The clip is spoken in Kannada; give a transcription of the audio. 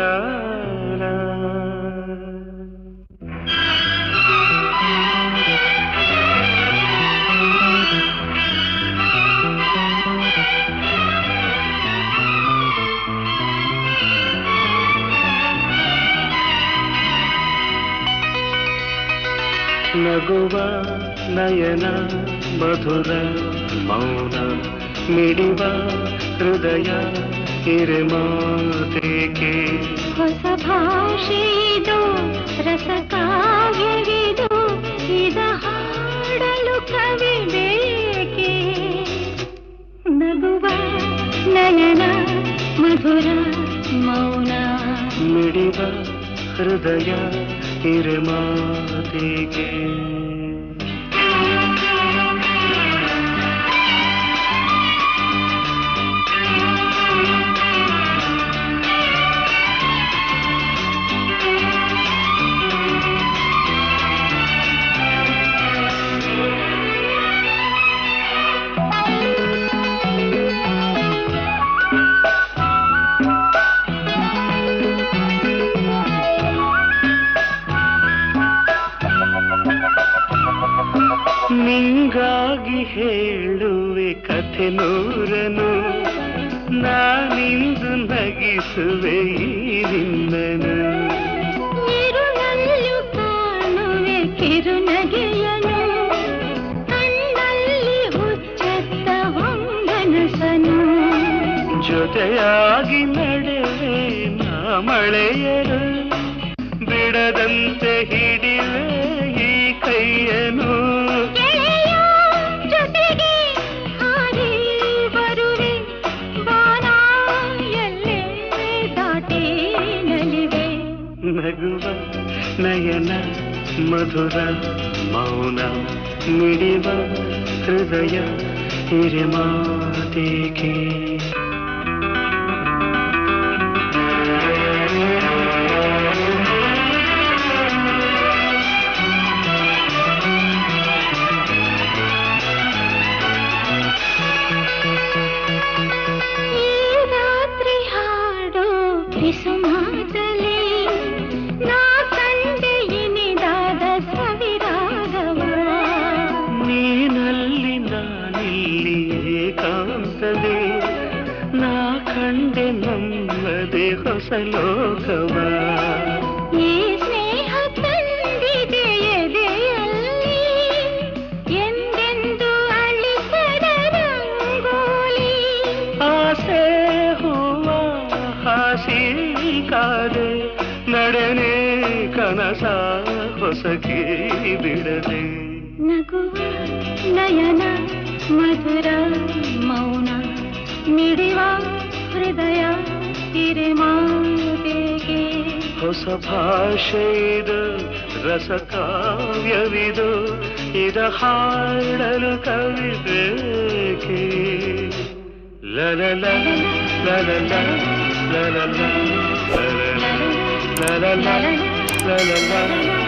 ಲಾ ಲಾ. ನಗುವ ನಯನ ಮಧುರ ಮೌನ ಮಿಡಿವ ಹೃದಯ ಹಿರಿಮಾತೆಗೆ ಹೊಸ ಭಾಷೆಯಿದು ರಸ ಕಾವ್ಯವಿದು ಇದ ಹಾಡಲು ಕವಿ ಬೇಕೆ. ನಗುವ ನಯನ ಮಧುರ ಮೌನ ಮಿಡಿವ ಹೃದಯ ಹಿರಿಮಾತೆಗೆ. ನಿಂಗಾಗಿ ಹೇಳುವೆ ಕಥೆ ನೂರನು, ನಾನಿಂದು ನಗಿಸುವೆ ಈ ನಿನ್ನನು. ಇರುಳಲ್ಲೂ ಕಾಣುವೆ ಕಿರುನಗೆಯನು, ಕಣ್ಣಲ್ಲಿ ಹುಚ್ಚೆತ್ತ ಹೊಂಗನಸನು. ಜೊತೆಯಾಗಿ ನಡೆವೆ ನಾ ಮಳೆಯರು, ಬಿಡದಂತೆ ಹಿಡಿವೆ ಈ ಕೈಯನು. ಜೊತೆಗೆ ಹಾರಿ ಬರುವೆ ಬಾನ ಎಲ್ಲೇ ದಾಟಿ ನಲಿವೆ. ನಗುವ ನಯನ ಮಧುರ ಮೌನ ಮಿಡಿವ ಹೃದಯ ಹಿರಿಮಾತೆಗೆ. ಸುಮಾತಲೆ ನಾ ಕಂಡೆ ಇನಿದಾದ ಸವಿರಾಗವ, ನೀನಲ್ಲಿ ನಾನಿಲ್ಲಿ ಏಕಾಂತವೇ, ನಾ ಕಂಡೆ ನಮ್ಮದೇ ಹೊಸ ಲೋಕವ. ಈ ಸ್ನೇಹ ತಂದಿದೆ ಎದೆಯಲ್ಲಿ ಎಂದೆಂದು ಅಳಿಸದ ರಂಗೋಲಿ. ಆಸೆ ಹಾಸಿ ಕಾದೆ ನಡೆನೆ ಕನಸ ಹೊಸಕಿ ಬಿಡದೆ. ನಗುವ ನಯನ ಮಧುರ ಮೌನ ಮಿಡಿವ ಹೃದಯ ಹಿರಿಮಾತೆಗೆ. ಹೊಸ ಭಾಷೆಯಿದು ರಸ ಕಾವ್ಯವಿದು ಇದ ಹಾಡಲು ಕವಿ ಬೇಕೆ. ಲಲಲ ಲಲಲ la la la la la la la la la la